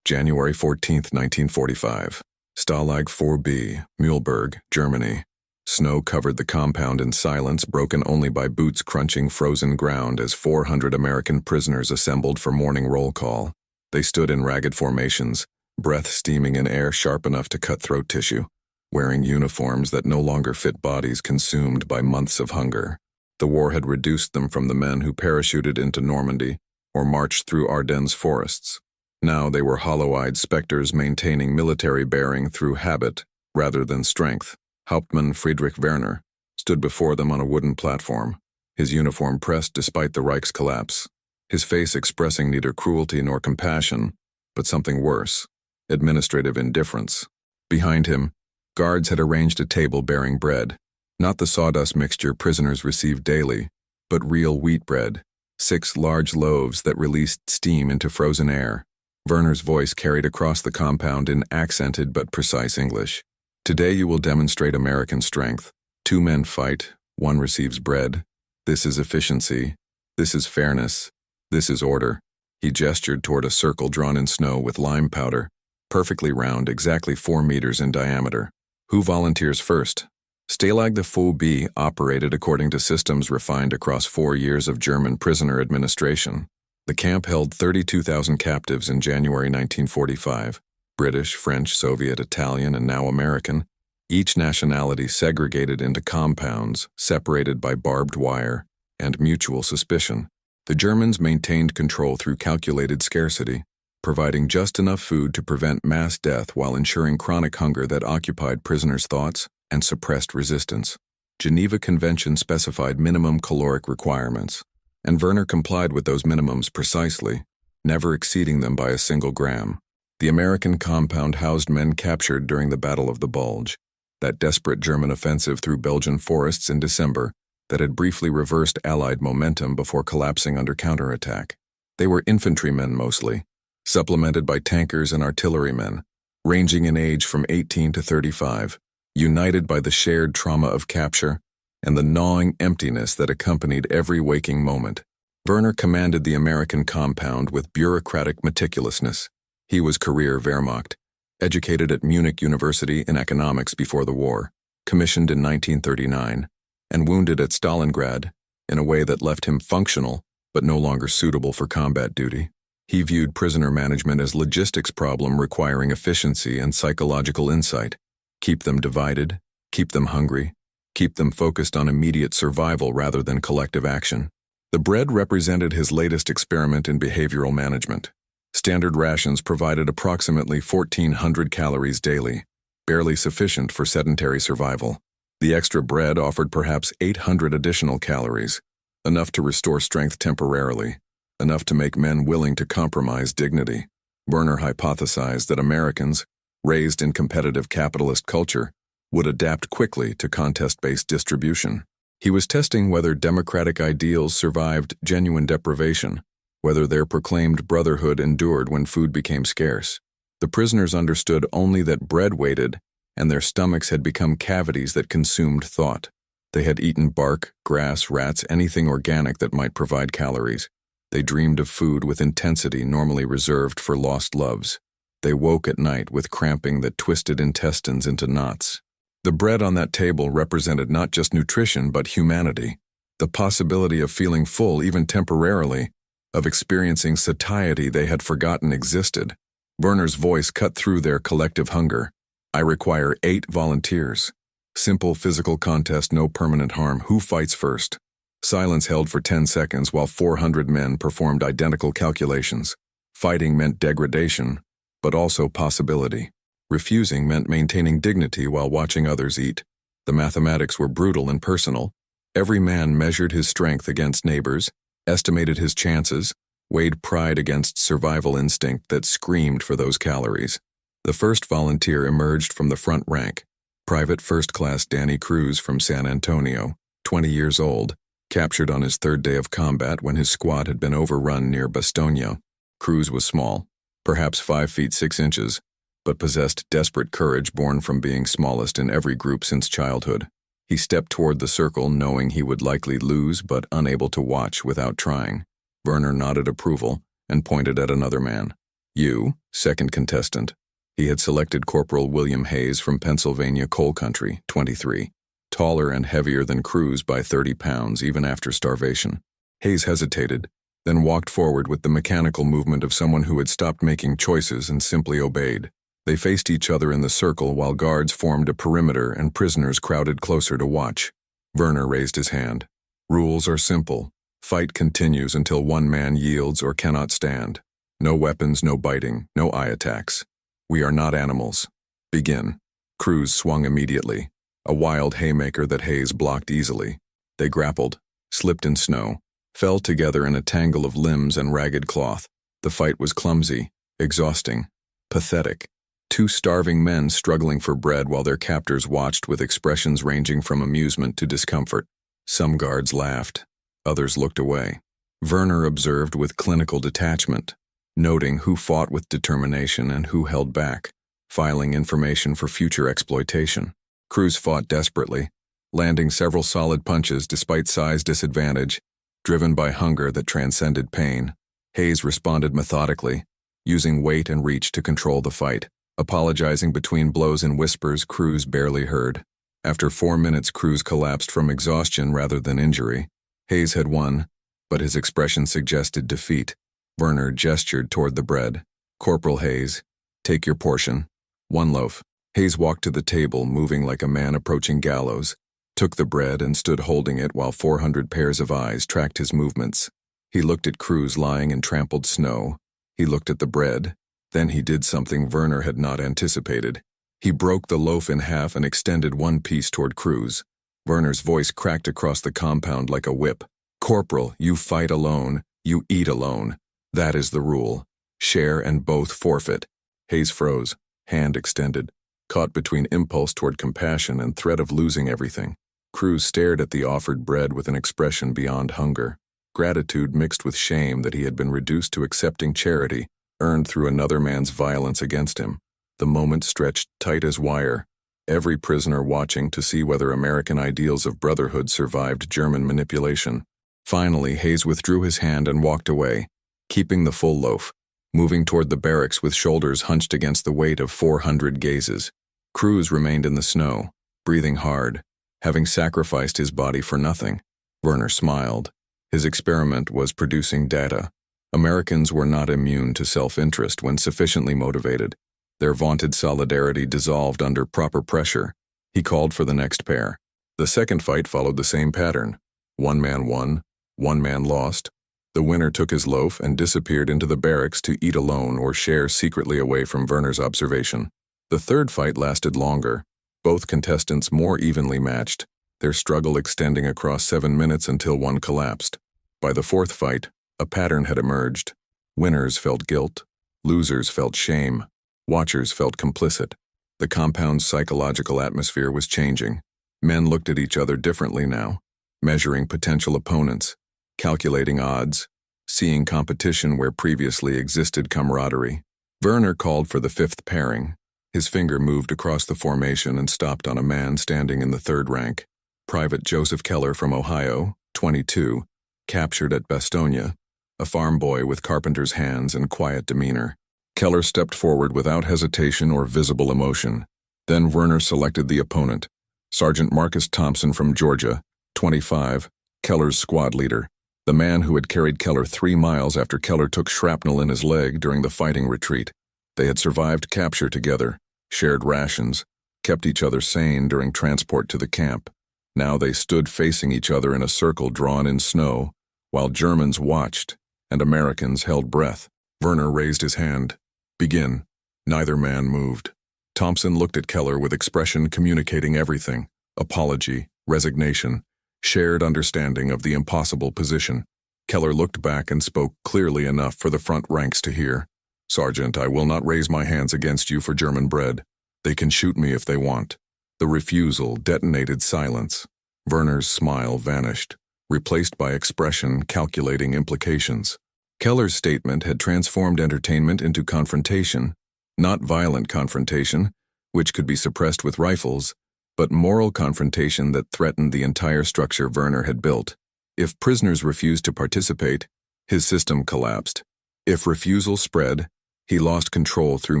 January 14, 1945. Stalag 4B, Mühlberg, Germany. Snow covered the compound in silence, broken only by boots crunching frozen ground as 400 American prisoners assembled for morning roll call. They stood in ragged formations, breath steaming in air sharp enough to cut throat tissue, wearing uniforms that no longer fit bodies consumed by months of hunger. The war had reduced them from the men who parachuted into Normandy or marched through Ardennes forests. Now they were hollow-eyed specters maintaining military bearing through habit rather than strength. Hauptmann Friedrich Werner stood before them on a wooden platform, his uniform pressed despite the Reich's collapse, his face expressing neither cruelty nor compassion, but something worse, administrative indifference. Behind him, guards had arranged a table bearing bread, not the sawdust mixture prisoners received daily, but real wheat bread, 6 large loaves that released steam into frozen air. Werner's voice carried across the compound in accented but precise English. Today you will demonstrate American strength. 2 men fight, 1 receives bread. This is efficiency. This is fairness. This is order. He gestured toward a circle drawn in snow with lime powder, perfectly round, exactly 4 meters in diameter. Who volunteers first? Stalag the 4B operated according to systems refined across 4 years of German prisoner administration. The camp held 32,000 captives in January 1945. British, French, Soviet, Italian, and now American, each nationality segregated into compounds, separated by barbed wire and mutual suspicion. The Germans maintained control through calculated scarcity, providing just enough food to prevent mass death while ensuring chronic hunger that occupied prisoners' thoughts and suppressed resistance. Geneva Convention specified minimum caloric requirements, and Werner complied with those minimums precisely, never exceeding them by a single gram. The American compound housed men captured during the Battle of the Bulge, that desperate German offensive through Belgian forests in December that had briefly reversed Allied momentum before collapsing under counterattack. They were infantrymen mostly, supplemented by tankers and artillerymen, ranging in age from 18 to 35, united by the shared trauma of capture and the gnawing emptiness that accompanied every waking moment. Werner commanded the American compound with bureaucratic meticulousness. He was career Wehrmacht, educated at Munich University in economics before the war, commissioned in 1939, and wounded at Stalingrad in a way that left him functional but no longer suitable for combat duty. He viewed prisoner management as a logistics problem requiring efficiency and psychological insight. Keep them divided, keep them hungry, keep them focused on immediate survival rather than collective action. The bread represented his latest experiment in behavioral management. Standard rations provided approximately 1,400 calories daily, barely sufficient for sedentary survival. The extra bread offered perhaps 800 additional calories, enough to restore strength temporarily, enough to make men willing to compromise dignity. Werner hypothesized that Americans, raised in competitive capitalist culture, would adapt quickly to contest-based distribution. He was testing whether democratic ideals survived genuine deprivation, whether their proclaimed brotherhood endured when food became scarce. The prisoners understood only that bread waited, and their stomachs had become cavities that consumed thought. They had eaten bark, grass, rats, anything organic that might provide calories. They dreamed of food with intensity normally reserved for lost loves. They woke at night with cramping that twisted intestines into knots. The bread on that table represented not just nutrition but humanity, the possibility of feeling full even temporarily, of experiencing satiety they had forgotten existed. Werner's voice cut through their collective hunger. I require 8 volunteers. Simple physical contest, no permanent harm. Who fights first? Silence held for 10 seconds while 400 men performed identical calculations. Fighting meant degradation, but also possibility. Refusing meant maintaining dignity while watching others eat. The mathematics were brutal and personal. Every man measured his strength against neighbors, estimated his chances, weighed pride against survival instinct that screamed for those calories. The first volunteer emerged from the front rank, Private First Class Danny Cruz from San Antonio, 20 years old, captured on his 3rd day of combat when his squad had been overrun near Bastogne. Cruz was small, perhaps 5 feet 6 inches, but possessed desperate courage born from being smallest in every group since childhood. He stepped toward the circle knowing he would likely lose but unable to watch without trying. Werner nodded approval and pointed at another man. You, second contestant. He had selected Corporal William Hayes from Pennsylvania Coal Country, 23, taller and heavier than Cruz by 30 pounds even after starvation. Hayes hesitated, then walked forward with the mechanical movement of someone who had stopped making choices and simply obeyed. They faced each other in the circle while guards formed a perimeter and prisoners crowded closer to watch. Werner raised his hand. Rules are simple. Fight continues until one man yields or cannot stand. No weapons, no biting, no eye attacks. We are not animals. Begin. Cruz swung immediately, a wild haymaker that Hayes blocked easily. They grappled, slipped in snow, fell together in a tangle of limbs and ragged cloth. The fight was clumsy, exhausting, pathetic. Two starving men struggling for bread while their captors watched with expressions ranging from amusement to discomfort. Some guards laughed, others looked away. Werner observed with clinical detachment, noting who fought with determination and who held back, filing information for future exploitation. Cruz fought desperately, landing several solid punches despite size disadvantage, driven by hunger that transcended pain. Hayes responded methodically, using weight and reach to control the fight, apologizing between blows in whispers Cruz barely heard. After 4 minutes, Cruz collapsed from exhaustion rather than injury. Hayes had won, but his expression suggested defeat. Werner gestured toward the bread. Corporal Hayes, take your portion. 1 loaf. Hayes walked to the table, moving like a man approaching gallows, took the bread and stood holding it while 400 pairs of eyes tracked his movements. He looked at Cruz lying in trampled snow. He looked at the bread. Then he did something Werner had not anticipated. He broke the loaf in half and extended one piece toward Cruz. Werner's voice cracked across the compound like a whip. Corporal, you fight alone. You eat alone. That is the rule. Share and both forfeit. Hayes froze, hand extended, caught between impulse toward compassion and threat of losing everything. Cruz stared at the offered bread with an expression beyond hunger, gratitude mixed with shame that he had been reduced to accepting charity, earned through another man's violence against him. The moment stretched tight as wire, every prisoner watching to see whether American ideals of brotherhood survived German manipulation. Finally, Hayes withdrew his hand and walked away, keeping the full loaf, moving toward the barracks with shoulders hunched against the weight of 400 gazes. Cruz remained in the snow, breathing hard, having sacrificed his body for nothing. Werner smiled. His experiment was producing data. Americans were not immune to self-interest when sufficiently motivated. Their vaunted solidarity dissolved under proper pressure. He called for the next pair. The second fight followed the same pattern. One man won, one man lost. The winner took his loaf and disappeared into the barracks to eat alone or share secretly away from Werner's observation. The third fight lasted longer, both contestants more evenly matched, their struggle extending across 7 minutes until one collapsed. By the fourth fight, a pattern had emerged. Winners felt guilt, losers felt shame, watchers felt complicit. The compound's psychological atmosphere was changing. Men looked at each other differently now, measuring potential opponents, calculating odds, seeing competition where previously existed camaraderie. Werner called for the fifth pairing. His finger moved across the formation and stopped on a man standing in the third rank. Private Joseph Keller from Ohio, 22, captured at Bastogne, a farm boy with carpenter's hands and quiet demeanor. Keller stepped forward without hesitation or visible emotion. Then Werner selected the opponent, Sergeant Marcus Thompson from Georgia, 25, Keller's squad leader, the man who had carried Keller 3 miles after Keller took shrapnel in his leg during the fighting retreat. They had survived capture together, shared rations, kept each other sane during transport to the camp. Now they stood facing each other in a circle drawn in snow, while Germans watched and Americans held breath. Werner raised his hand. Begin. Neither man moved. Thompson looked at Keller with expression communicating everything: apology, resignation, shared understanding of the impossible position. Keller looked back and spoke clearly enough for the front ranks to hear. Sergeant, I will not raise my hands against you for German bread. They can shoot me if they want. The refusal detonated silence. Werner's smile vanished, replaced by expression calculating implications. Keller's statement had transformed entertainment into confrontation, not violent confrontation, which could be suppressed with rifles, but moral confrontation that threatened the entire structure Werner had built. If prisoners refused to participate, his system collapsed. If refusal spread, He lost control through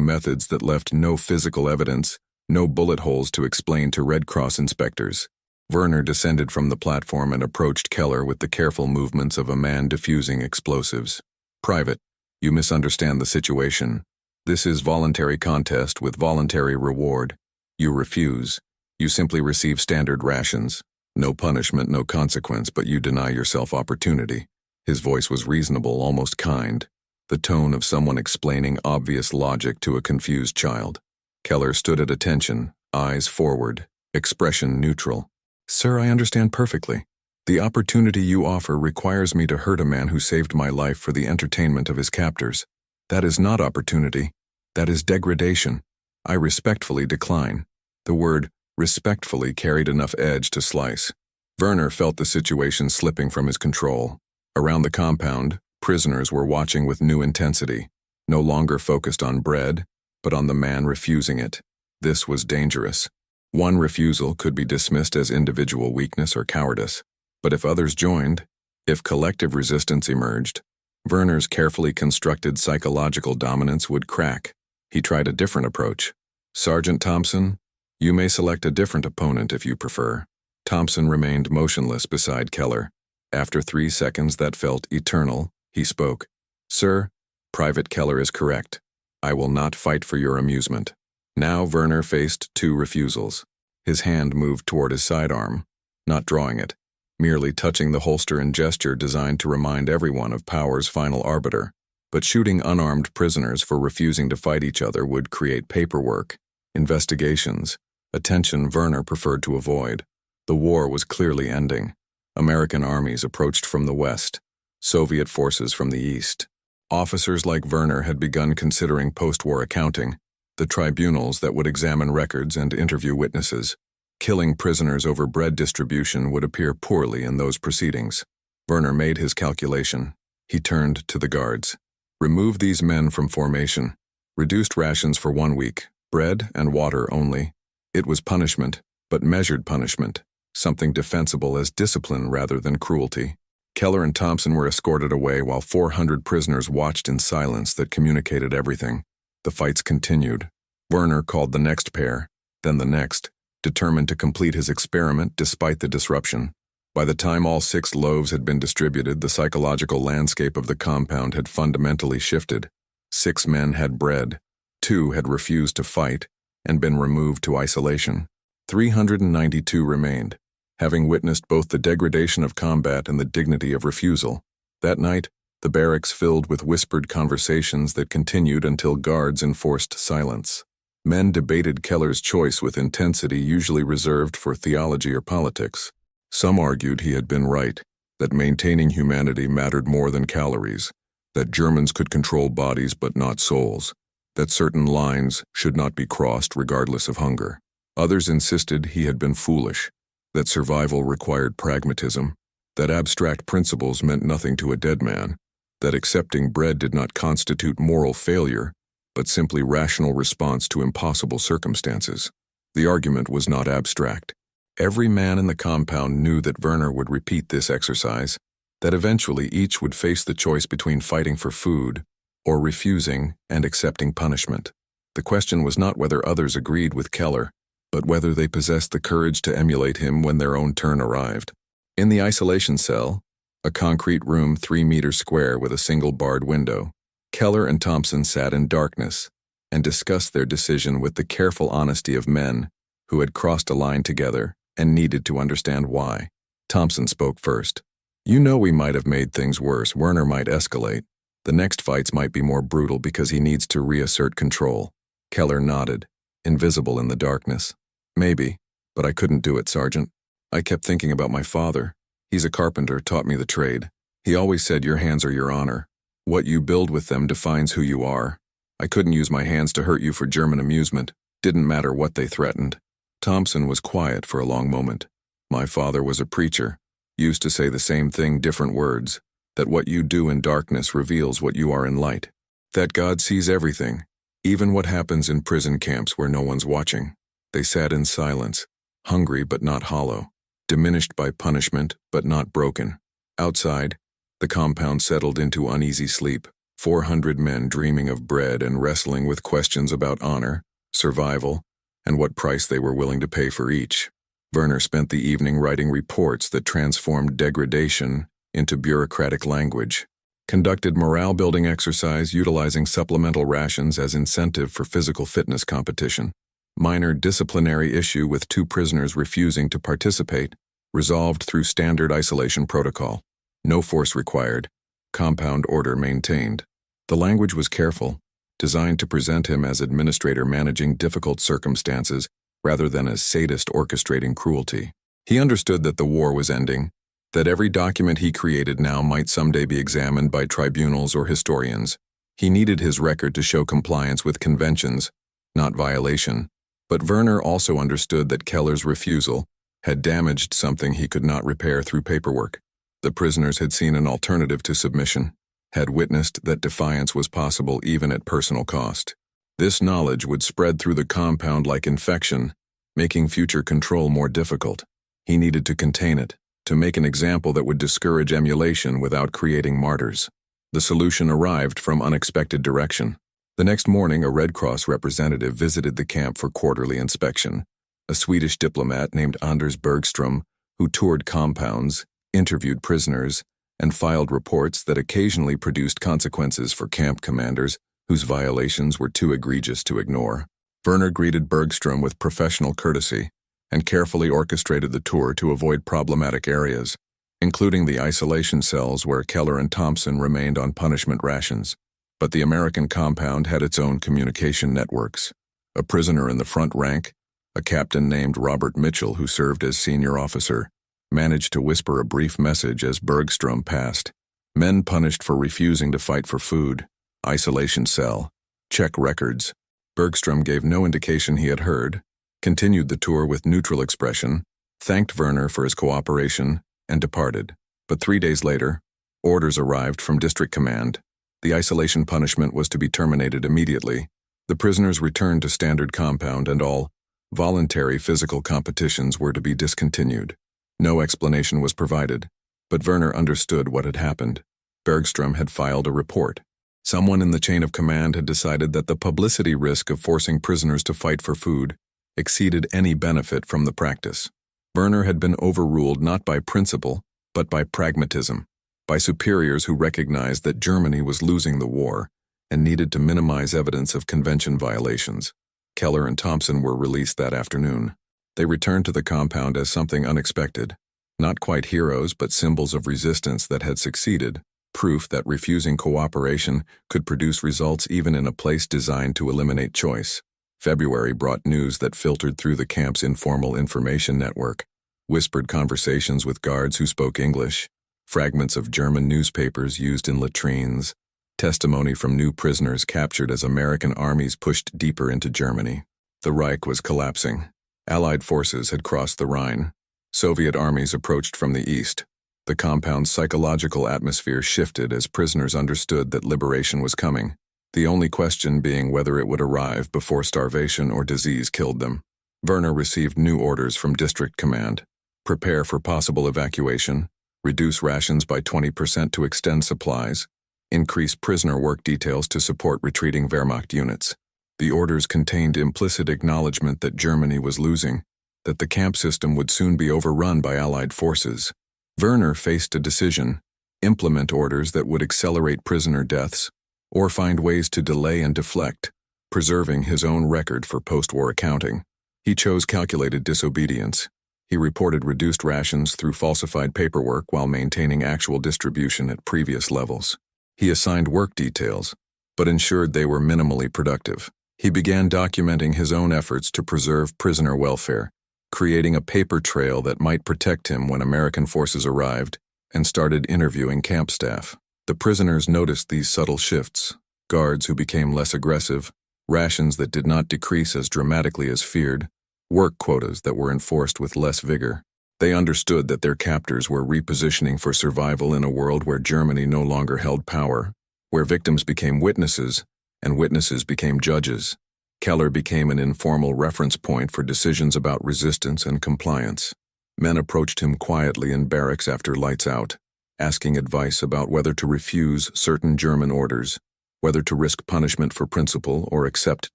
methods that left no physical evidence, no bullet holes to explain to Red Cross inspectors. Werner descended from the platform and approached Keller with the careful movements of a man defusing explosives. "Private, you misunderstand the situation. This is voluntary contest with voluntary reward. You refuse. You simply receive standard rations. No punishment, no consequence, but you deny yourself opportunity." His voice was reasonable, almost kind, the tone of someone explaining obvious logic to a confused child. Keller stood at attention, eyes forward, expression neutral. "Sir, I understand perfectly. The opportunity you offer requires me to hurt a man who saved my life for the entertainment of his captors. That is not opportunity. That is degradation. I respectfully decline." The word respectfully carried enough edge to slice. Werner felt the situation slipping from his control. Around the compound, prisoners were watching with new intensity, no longer focused on bread, but on the man refusing it. This was dangerous. One refusal could be dismissed as individual weakness or cowardice, but if others joined, if collective resistance emerged, Werner's carefully constructed psychological dominance would crack. He tried a different approach. "Sergeant Thompson, you may select a different opponent if you prefer." Thompson remained motionless beside Keller. After 3 seconds that felt eternal, he spoke. "Sir, Private Keller is correct. I will not fight for your amusement." Now Werner faced 2 refusals. His hand moved toward his sidearm, not drawing it, merely touching the holster in gesture designed to remind everyone of power's final arbiter. But shooting unarmed prisoners for refusing to fight each other would create paperwork, investigations, attention Werner preferred to avoid. The war was clearly ending. American armies approached from the west, Soviet forces from the east. Officers like Werner had begun considering post-war accounting, the tribunals that would examine records and interview witnesses. Killing prisoners over bread distribution would appear poorly in those proceedings. Werner made his calculation. He turned to the guards. "Remove these men from formation. Reduced rations for 1 week, bread and water only." It was punishment, but measured punishment, something defensible as discipline rather than cruelty. Keller and Thompson were escorted away while 400 prisoners watched in silence that communicated everything. The fights continued. Werner called the next pair, then the next, determined to complete his experiment despite the disruption. By the time all 6 loaves had been distributed, the psychological landscape of the compound had fundamentally shifted. 6 men had bread, 2 had refused to fight and been removed to isolation. 392 remained, having witnessed both the degradation of combat and the dignity of refusal. That night, the barracks filled with whispered conversations that continued until guards enforced silence. Men debated Keller's choice with intensity usually reserved for theology or politics. Some argued he had been right, that maintaining humanity mattered more than calories, that Germans could control bodies but not souls, that certain lines should not be crossed regardless of hunger. Others insisted he had been foolish, that survival required pragmatism, that abstract principles meant nothing to a dead man, that accepting bread did not constitute moral failure, but simply rational response to impossible circumstances. The argument was not abstract. Every man in the compound knew that Werner would repeat this exercise, that eventually each would face the choice between fighting for food or refusing and accepting punishment. The question was not whether others agreed with Keller, but whether they possessed the courage to emulate him when their own turn arrived. In the isolation cell, a concrete room 3 meters square with a single barred window, Keller and Thompson sat in darkness and discussed their decision with the careful honesty of men who had crossed a line together and needed to understand why. Thompson spoke first. "You know we might have made things worse. Werner might escalate. The next fights might be more brutal because he needs to reassert control." Keller nodded, invisible in the darkness. "Maybe, but I couldn't do it, Sergeant. I kept thinking about my father. He's a carpenter, taught me the trade. He always said your hands are your honor. What you build with them defines who you are. I couldn't use my hands to hurt you for German amusement. Didn't matter what they threatened." Thompson was quiet for a long moment. "My father was a preacher, used to say the same thing, different words, that what you do in darkness reveals what you are in light. That God sees everything, even what happens in prison camps where no one's watching." They sat in silence, hungry but not hollow, diminished by punishment but not broken. Outside, the compound settled into uneasy sleep. 400 men dreaming of bread and wrestling with questions about honor, survival, and what price they were willing to pay for each. Werner spent the evening writing reports that transformed degradation into bureaucratic language, conducted morale-building exercise utilizing supplemental rations as incentive for physical fitness competition. Minor disciplinary issue with 2 prisoners refusing to participate, resolved through standard isolation protocol. No force required. Compound order maintained. The language was careful, designed to present him as administrator managing difficult circumstances rather than as sadist orchestrating cruelty. He understood that the war was ending, that every document he created now might someday be examined by tribunals or historians. He needed his record to show compliance with conventions, not violation. But Werner also understood that Keller's refusal had damaged something he could not repair through paperwork. The prisoners had seen an alternative to submission, had witnessed that defiance was possible even at personal cost. This knowledge would spread through the compound like infection, making future control more difficult. He needed to contain it, to make an example that would discourage emulation without creating martyrs. The solution arrived from unexpected direction. The next morning, a Red Cross representative visited the camp for quarterly inspection. A Swedish diplomat named Anders Bergström, who toured compounds, interviewed prisoners, and filed reports that occasionally produced consequences for camp commanders whose violations were too egregious to ignore. Werner greeted Bergström with professional courtesy and carefully orchestrated the tour to avoid problematic areas, including the isolation cells where Keller and Thompson remained on punishment rations. But the American compound had its own communication networks. A prisoner in the front rank, a captain named Robert Mitchell who served as senior officer, managed to whisper a brief message as Bergström passed. Men punished for refusing to fight for food. Isolation cell. Check records. Bergström gave no indication he had heard, continued the tour with neutral expression, thanked Werner for his cooperation, and departed. But 3 days later, orders arrived from district command. The isolation punishment was to be terminated immediately. The prisoners returned to standard compound and all voluntary physical competitions were to be discontinued. No explanation was provided, but Werner understood what had happened. Bergström had filed a report. Someone in the chain of command had decided that the publicity risk of forcing prisoners to fight for food exceeded any benefit from the practice. Werner had been overruled not by principle, but by pragmatism, by superiors who recognized that Germany was losing the war and needed to minimize evidence of convention violations. Keller and Thompson were released that afternoon. They returned to the compound as something unexpected, not quite heroes but symbols of resistance that had succeeded, proof that refusing cooperation could produce results even in a place designed to eliminate choice. February brought news that filtered through the camp's informal information network, whispered conversations with guards who spoke English, fragments of German newspapers used in latrines, testimony from new prisoners captured as American armies pushed deeper into Germany. The Reich was collapsing. Allied forces had crossed the Rhine. Soviet armies approached from the east. The compound's psychological atmosphere shifted as prisoners understood that liberation was coming, the only question being whether it would arrive before starvation or disease killed them. Werner received new orders from district command. Prepare for possible evacuation, reduce rations by 20% to extend supplies, increase prisoner work details to support retreating Wehrmacht units. The orders contained implicit acknowledgement that Germany was losing, that the camp system would soon be overrun by Allied forces. Werner faced a decision: implement orders that would accelerate prisoner deaths, or find ways to delay and deflect, preserving his own record for post-war accounting. He chose calculated disobedience. He reported reduced rations through falsified paperwork while maintaining actual distribution at previous levels. He assigned work details, but ensured they were minimally productive. He began documenting his own efforts to preserve prisoner welfare, creating a paper trail that might protect him when American forces arrived, and started interviewing camp staff. The prisoners noticed these subtle shifts: guards who became less aggressive, rations that did not decrease as dramatically as feared, work quotas that were enforced with less vigor. They understood that their captors were repositioning for survival in a world where Germany no longer held power, where victims became witnesses, and witnesses became judges. Keller became an informal reference point for decisions about resistance and compliance. Men approached him quietly in barracks after lights out, asking advice about whether to refuse certain German orders. whether to risk punishment for principle or accept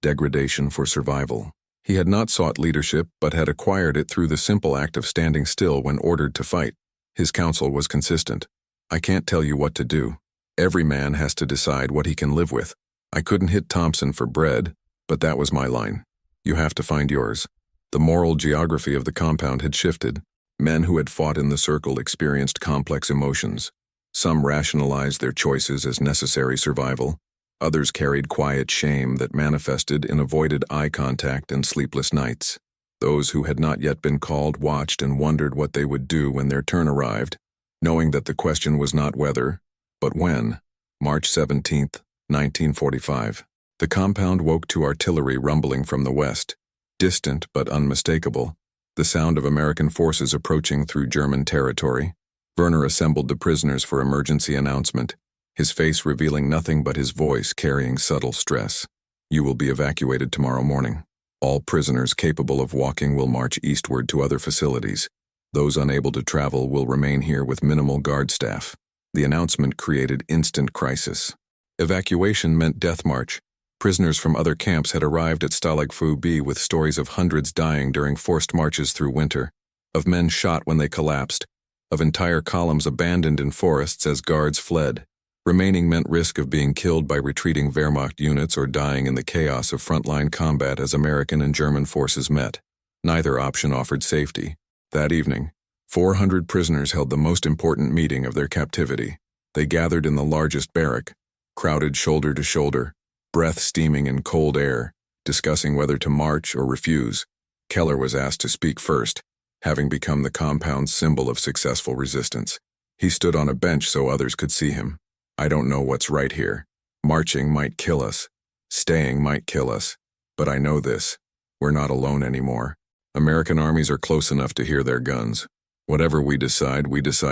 degradation for survival. He had not sought leadership but had acquired it through the simple act of standing still when ordered to fight. His counsel was consistent. I can't tell you what to do. Every man has to decide what he can live with. I couldn't hit Thompson for bread, but that was my line. You have to find yours. The moral geography of the compound had shifted. Men who had fought in the circle experienced complex emotions. Some rationalized their choices as necessary survival. Others carried quiet shame that manifested in avoided eye contact and sleepless nights. Those who had not yet been called watched and wondered what they would do when their turn arrived, knowing that the question was not whether, but when. March 17, 1945. The compound woke to artillery rumbling from the west, distant but unmistakable, the sound of American forces approaching through German territory. Werner assembled the prisoners for emergency announcement, his face revealing nothing but his voice carrying subtle stress. You will be evacuated tomorrow morning. All prisoners capable of walking will march eastward to other facilities. Those unable to travel will remain here with minimal guard staff. The announcement created instant crisis. Evacuation meant death march. Prisoners from other camps had arrived at Stalag 4B with stories of hundreds dying during forced marches through winter, of men shot when they collapsed, of entire columns abandoned in forests as guards fled. Remaining meant risk of being killed by retreating Wehrmacht units or dying in the chaos of frontline combat as American and German forces met. Neither option offered safety. That evening, 400 prisoners held the most important meeting of their captivity. They gathered in the largest barrack, crowded shoulder to shoulder, breath steaming in cold air, discussing whether to march or refuse. Keller was asked to speak first, having become the compound's symbol of successful resistance. He stood on a bench so others could see him. I don't know what's right here. Marching might kill us. Staying might kill us. But I know this. We're not alone anymore. American armies are close enough to hear their guns. Whatever we decide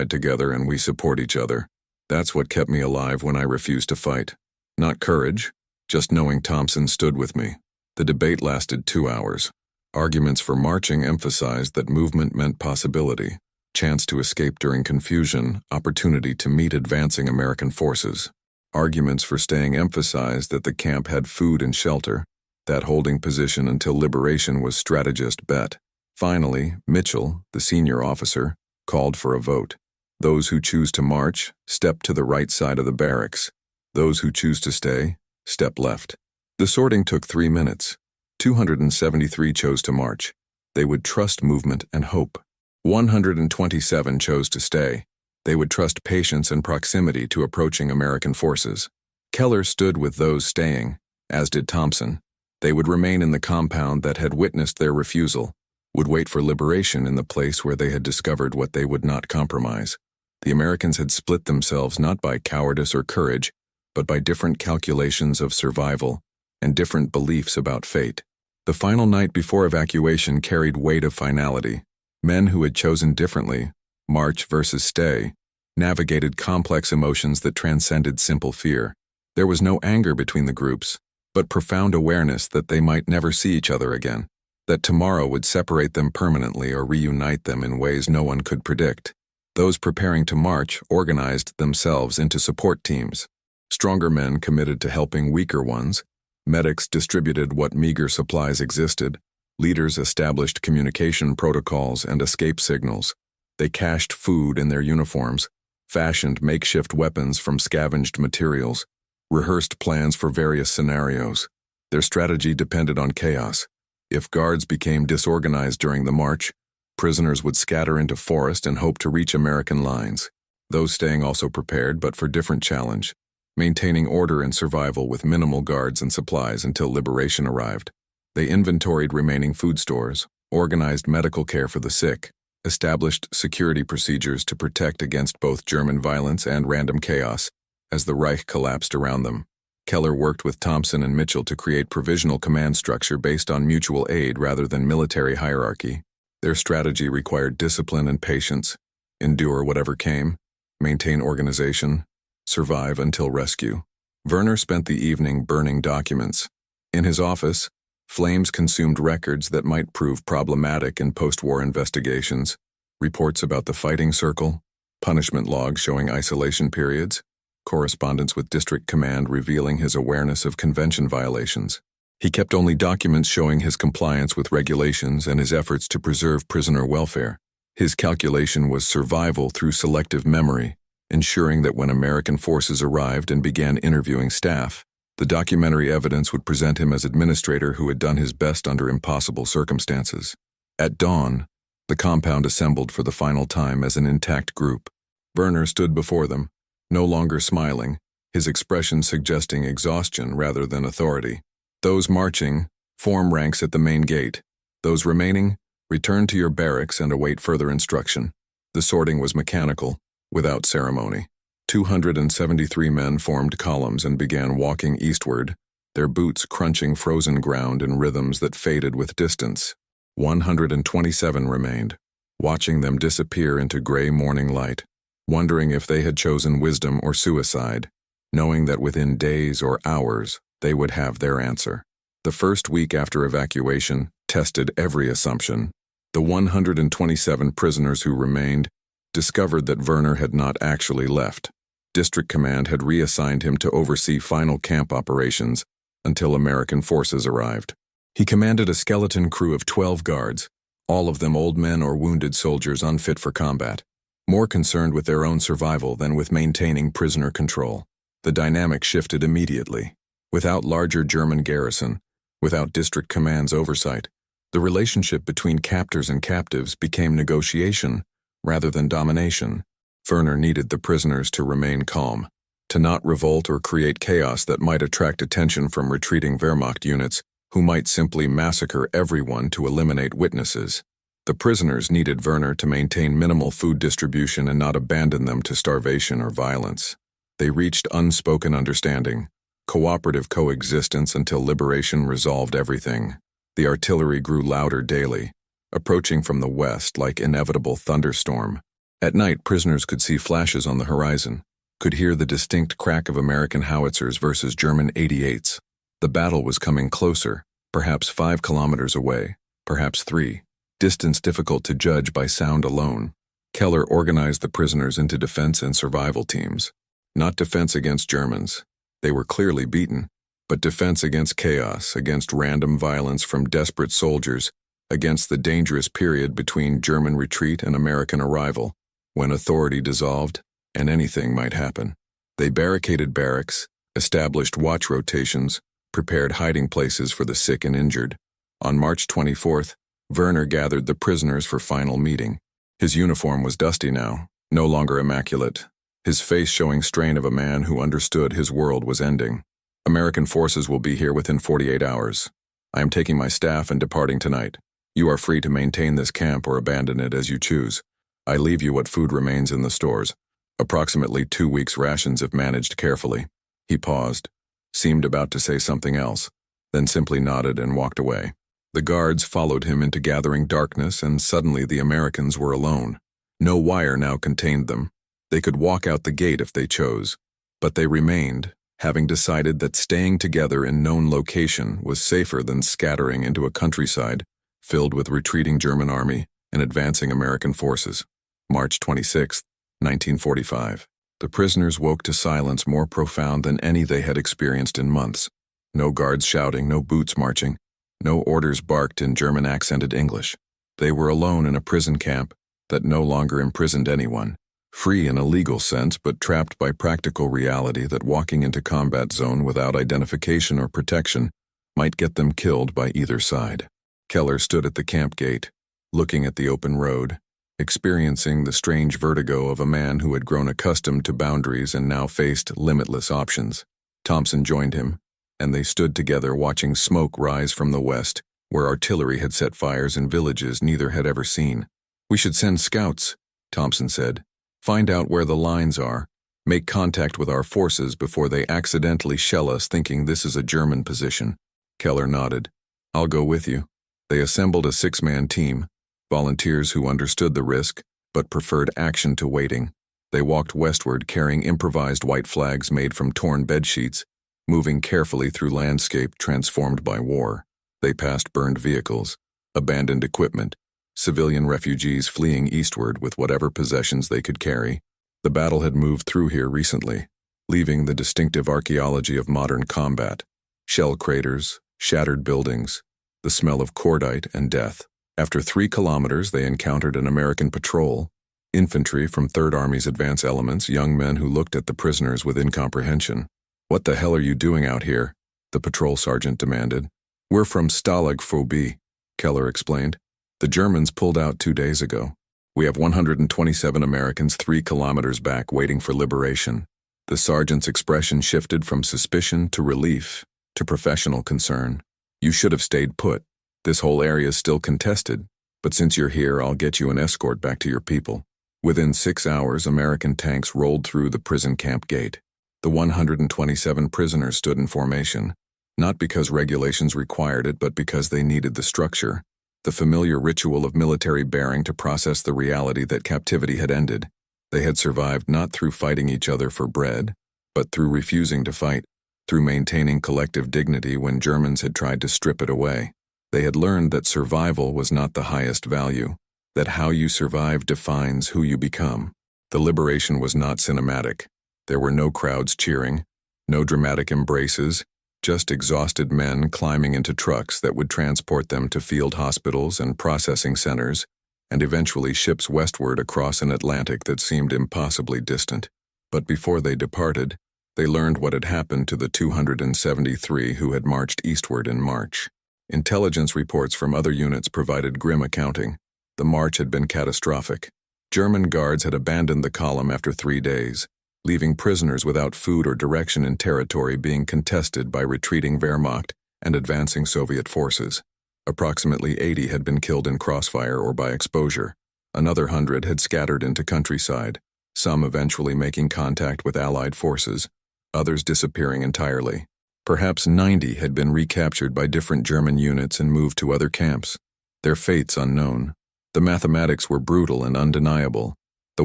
together and we support each other. That's what kept me alive when I refused to fight. Not courage, just knowing Thompson stood with me. The debate lasted 2 hours. Arguments for marching emphasized that movement meant possibility, chance to escape during confusion, opportunity to meet advancing American forces. Arguments for staying emphasized that the camp had food and shelter, that holding position until liberation was strategist bet. Finally, Mitchell, the senior officer, called for a vote. Those who choose to march, step to the right side of the barracks. Those who choose to stay, step left. The sorting took 3 minutes. 273 chose to march. They would trust movement and hope. 127 chose to stay. They would trust patience and proximity to approaching American forces. Keller stood with those staying, as did Thompson. They would remain in the compound that had witnessed their refusal, would wait for liberation in the place where they had discovered what they would not compromise. The Americans had split themselves not by cowardice or courage, but by different calculations of survival and different beliefs about fate. The final night before evacuation carried weight of finality. Men who had chosen differently, march versus stay, navigated complex emotions that transcended simple fear. There was no anger between the groups, but profound awareness that they might never see each other again, that tomorrow would separate them permanently or reunite them in ways no one could predict. Those preparing to march organized themselves into support teams. Stronger men committed to helping weaker ones. Medics distributed what meager supplies existed. Leaders established communication protocols and escape signals. They cached food in their uniforms, fashioned makeshift weapons from scavenged materials, rehearsed plans for various scenarios. Their strategy depended on chaos. If guards became disorganized during the march, prisoners would scatter into forest and hope to reach American lines. Those staying also prepared, but for different challenge, maintaining order and survival with minimal guards and supplies until liberation arrived. They inventoried remaining food stores, organized medical care for the sick, established security procedures to protect against both German violence and random chaos. As the Reich collapsed around them, Keller worked with Thompson and Mitchell to create provisional command structure based on mutual aid rather than military hierarchy. Their strategy required discipline and patience, endure whatever came, maintain organization, survive until rescue. Werner spent the evening burning documents. In his office, flames consumed records that might prove problematic in post-war investigations, reports about the fighting circle, punishment logs showing isolation periods, correspondence with District Command revealing his awareness of convention violations. He kept only documents showing his compliance with regulations and his efforts to preserve prisoner welfare. His calculation was survival through selective memory, ensuring that when American forces arrived and began interviewing staff, the documentary evidence would present him as administrator who had done his best under impossible circumstances. At dawn, the compound assembled for the final time as an intact group. Werner stood before them, no longer smiling, his expression suggesting exhaustion rather than authority. Those marching, form ranks at the main gate. Those remaining, return to your barracks and await further instruction. The sorting was mechanical, without ceremony. 273 men formed columns and began walking eastward, their boots crunching frozen ground in rhythms that faded with distance. 127 remained, watching them disappear into gray morning light, wondering if they had chosen wisdom or suicide, knowing that within days or hours they would have their answer. The first week after evacuation tested every assumption. The 127 prisoners who remained discovered that Werner had not actually left. District Command had reassigned him to oversee final camp operations until American forces arrived. He commanded a skeleton crew of 12 guards, all of them old men or wounded soldiers unfit for combat, more concerned with their own survival than with maintaining prisoner control. The dynamic shifted immediately. Without larger German garrison, without District Command's oversight, the relationship between captors and captives became negotiation rather than domination. Werner needed the prisoners to remain calm, to not revolt or create chaos that might attract attention from retreating Wehrmacht units who might simply massacre everyone to eliminate witnesses. The prisoners needed Werner to maintain minimal food distribution and not abandon them to starvation or violence. They reached unspoken understanding, cooperative coexistence until liberation resolved everything. The artillery grew louder daily, approaching from the west like inevitable thunderstorm. At night, prisoners could see flashes on the horizon, could hear the distinct crack of American howitzers versus German 88s. The battle was coming closer, perhaps 5 kilometers away, perhaps 3. Distance difficult to judge by sound alone. Keller organized the prisoners into defense and survival teams. Not defense against Germans. They were clearly beaten, but defense against chaos, against random violence from desperate soldiers, against the dangerous period between German retreat and American arrival, when authority dissolved and anything might happen. They barricaded barracks, established watch rotations, prepared hiding places for the sick and injured. On March 24th, Werner gathered the prisoners for final meeting. His uniform was dusty now, no longer immaculate, his face showing strain of a man who understood his world was ending. American forces will be here within 48 hours. I am taking my staff and departing tonight. You are free to maintain this camp or abandon it as you choose. I leave you what food remains in the stores. Approximately 2 weeks' rations if managed carefully. He paused, seemed about to say something else, then simply nodded and walked away. The guards followed him into gathering darkness, and suddenly the Americans were alone. No wire now contained them. They could walk out the gate if they chose, but they remained, having decided that staying together in known location was safer than scattering into a countryside filled with retreating German army and advancing American forces. March 26, 1945. The prisoners woke to silence more profound than any they had experienced in months. No guards shouting, no boots marching, no orders barked in German-accented English. They were alone in a prison camp that no longer imprisoned anyone, free in a legal sense but trapped by practical reality that walking into combat zone without identification or protection might get them killed by either side. Keller stood at the camp gate, looking at the open road, experiencing the strange vertigo of a man who had grown accustomed to boundaries and now faced limitless options. Thompson joined him, and they stood together watching smoke rise from the west, where artillery had set fires in villages neither had ever seen. "We should send scouts," Thompson said. "Find out where the lines are, make contact with our forces before they accidentally shell us thinking this is a German position." Keller nodded. "I'll go with you." They assembled a 6-man team, volunteers who understood the risk but preferred action to waiting. They walked westward carrying improvised white flags made from torn bedsheets, moving carefully through landscape transformed by war. They passed burned vehicles, abandoned equipment, civilian refugees fleeing eastward with whatever possessions they could carry. The battle had moved through here recently. leaving the distinctive archaeology of modern combat: shell craters, shattered buildings, the smell of cordite and death. After 3 kilometers, they encountered an American patrol, infantry from Third Army's advance elements, young men who looked at the prisoners with incomprehension. "What the hell are you doing out here?" the patrol sergeant demanded. "We're from Stalag 4B, Keller explained. "The Germans pulled out 2 days ago. We have 127 Americans 3 kilometers back waiting for liberation." The sergeant's expression shifted from suspicion to relief to professional concern. "You should have stayed put. This whole area is still contested, but since you're here, I'll get you an escort back to your people." Within 6 hours, American tanks rolled through the prison camp gate. The 127 prisoners stood in formation, not because regulations required it, but because they needed the structure, the familiar ritual of military bearing to process the reality that captivity had ended. They had survived not through fighting each other for bread, but through refusing to fight, through maintaining collective dignity when Germans had tried to strip it away. They had learned that survival was not the highest value, that how you survive defines who you become. The liberation was not cinematic. There were no crowds cheering, no dramatic embraces, just exhausted men climbing into trucks that would transport them to field hospitals and processing centers, and eventually ships westward across an Atlantic that seemed impossibly distant. But before they departed, they learned what had happened to the 273 who had marched eastward in March. Intelligence reports from other units provided grim accounting. The march had been catastrophic. German guards had abandoned the column after 3 days, leaving prisoners without food or direction in territory being contested by retreating Wehrmacht and advancing Soviet forces. Approximately 80 had been killed in crossfire or by exposure. Another 100 had scattered into countryside, some eventually making contact with Allied forces, others disappearing entirely. Perhaps 90 had been recaptured by different German units and moved to other camps, their fates unknown. The mathematics were brutal and undeniable. The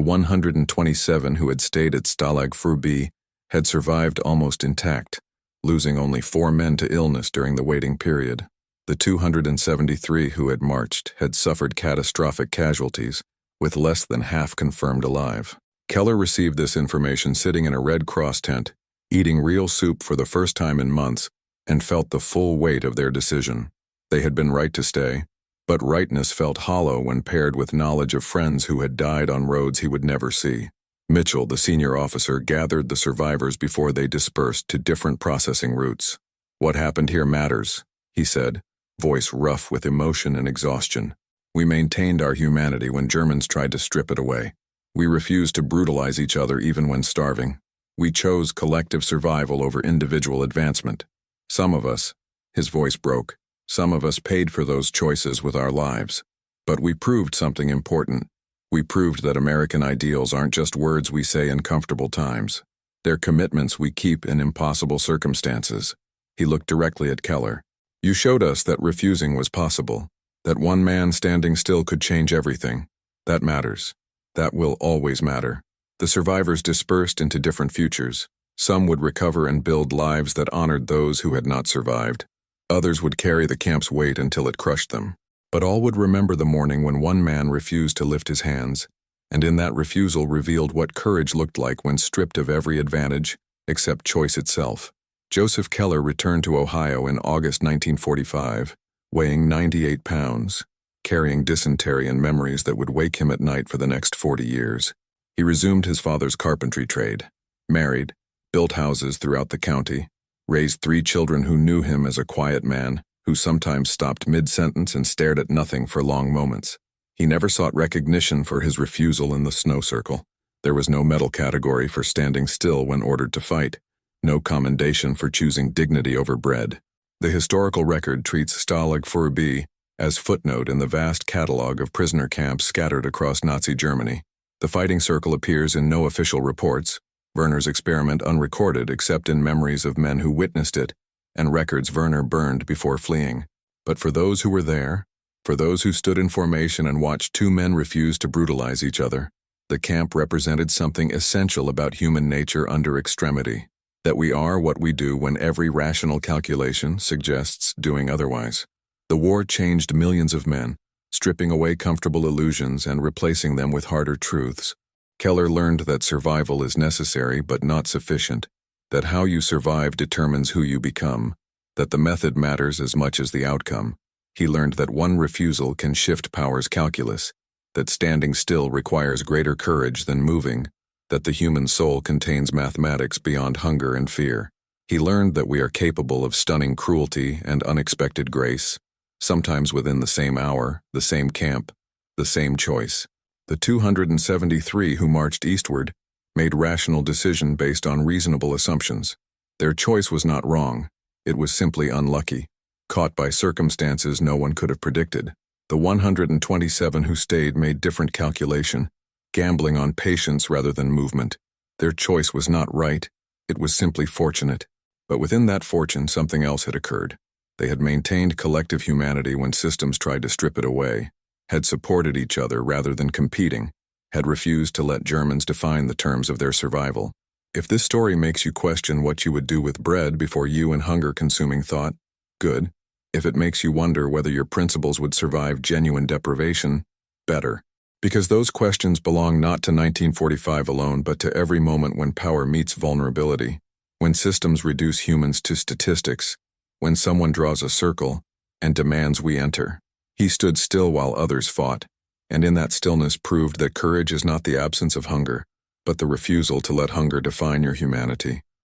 127 who had stayed at Stalag 4B had survived almost intact, losing only 4 men to illness during the waiting period. The 273 who had marched had suffered catastrophic casualties, with less than half confirmed alive. Keller received this information sitting in a Red Cross tent, eating real soup for the first time in months, and felt the full weight of their decision. They had been right to stay, but rightness felt hollow when paired with knowledge of friends who had died on roads he would never see. Mitchell, the senior officer, gathered the survivors before they dispersed to different processing routes. "What happened here matters," he said, voice rough with emotion and exhaustion. "We maintained our humanity when Germans tried to strip it away. We refused to brutalize each other even when starving. We chose collective survival over individual advancement. Some of us," his voice broke, "some of us paid for those choices with our lives. But we proved something important. We proved that American ideals aren't just words we say in comfortable times. They're commitments we keep in impossible circumstances." He looked directly at Keller. "You showed us that refusing was possible, that one man standing still could change everything. That matters. That will always matter." The survivors dispersed into different futures. Some would recover and build lives that honored those who had not survived. Others would carry the camp's weight until it crushed them. But all would remember the morning when one man refused to lift his hands, and in that refusal revealed what courage looked like when stripped of every advantage except choice itself. Joseph Keller returned to Ohio in August 1945, weighing 98 pounds, carrying dysentery and memories that would wake him at night for the next 40 years. He resumed his father's carpentry trade, married, built houses throughout the county, raised 3 children who knew him as a quiet man who sometimes stopped mid-sentence and stared at nothing for long moments. He never sought recognition for his refusal in the snow circle. There was no medal category for standing still when ordered to fight, no commendation for choosing dignity over bread. The historical record treats Stalag 4B as footnote in the vast catalog of prisoner camps scattered across Nazi Germany. The fighting circle appears in no official reports, Werner's experiment unrecorded except in memories of men who witnessed it, and records Werner burned before fleeing. But for those who were there, for those who stood in formation and watched 2 men refuse to brutalize each other, the camp represented something essential about human nature under extremity, that we are what we do when every rational calculation suggests doing otherwise. The war changed millions of men, stripping away comfortable illusions and replacing them with harder truths. Keller learned that survival is necessary but not sufficient. that how you survive determines who you become, that the method matters as much as the outcome. He learned that one refusal can shift power's calculus, that standing still requires greater courage than moving, that the human soul contains mathematics beyond hunger and fear. He learned that we are capable of stunning cruelty and unexpected grace, sometimes within the same hour, the same camp, the same choice. The 273 who marched eastward made rational decision based on reasonable assumptions. Their choice was not wrong, it was simply unlucky, caught by circumstances no one could have predicted. The 127 who stayed made different calculation, gambling on patience rather than movement. Their choice was not right, it was simply fortunate. But within that fortune, something else had occurred. They had maintained collective humanity when systems tried to strip it away, had supported each other rather than competing, had refused to let Germans define the terms of their survival. If this story makes you question what you would do with bread before you and hunger-consuming thought, good. If it makes you wonder whether your principles would survive genuine deprivation, better. Because those questions belong not to 1945 alone, but to every moment when power meets vulnerability, when systems reduce humans to statistics, when someone draws a circle and demands we enter. He stood still while others fought, and in that stillness proved that courage is not the absence of hunger, but the refusal to let hunger define your humanity.